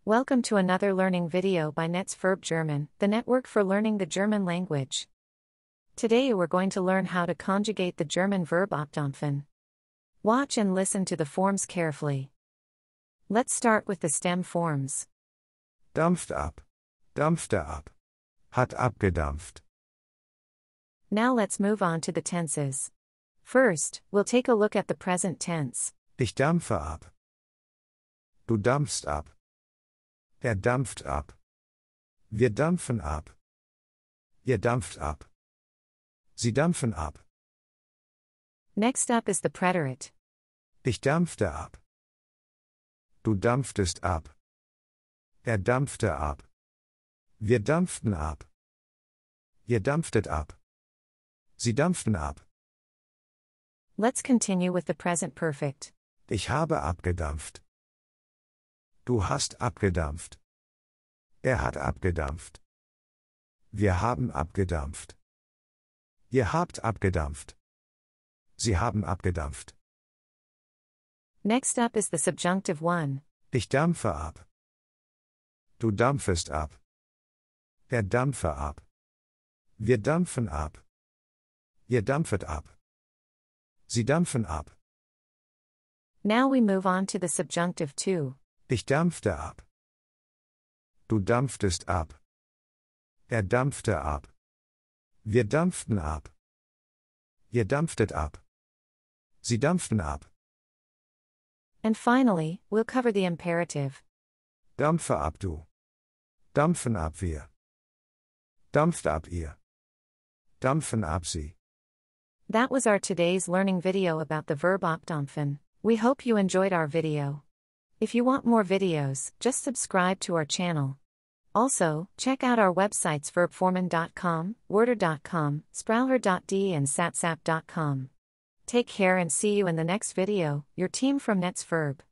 Welcome to another learning video by Netz Verb German, the network for learning the German language. Today we're going to learn how to conjugate the German verb abdampfen. Watch and listen to the forms carefully. Let's start with the stem forms. Dampft ab, dampfte ab, hat abgedampft. Now let's move on to the tenses. First, we'll take a look at the present tense. Ich dampfe ab. Du dampfst ab. Er dampft ab. Wir dampfen ab. Ihr dampft ab. Sie dampfen ab. Next up is the preterite. Ich dampfte ab. Du dampftest ab. Er dampfte ab. Wir dampften ab. Ihr dampftet ab. Sie dampften ab. Let's continue with the present perfect. Ich habe abgedampft. Du hast abgedampft. Er hat abgedampft. Wir haben abgedampft. Ihr habt abgedampft. Sie haben abgedampft. Next up is the subjunctive one. Ich dampfe ab. Du dampfest ab. Er dampfe ab. Wir dampfen ab. Ihr dampfet ab. Sie dampfen ab. Now we move on to the subjunctive two. Ich dampfte ab. Du dampftest ab. Er dampfte ab. Wir dampften ab. Ihr dampftet ab. Sie dampften ab. And finally, we'll cover the imperative. Dampfe ab du. Dampfen ab wir. Dampft ab ihr. Dampfen ab sie. That was our today's learning video about the verb abdampfen. We hope you enjoyed our video. If you want more videos, just subscribe to our channel. Also, check out our websites verbformen.com, worder.com, sprauher.de and satsap.com. Take care and see you in the next video, your team from Netz Verb.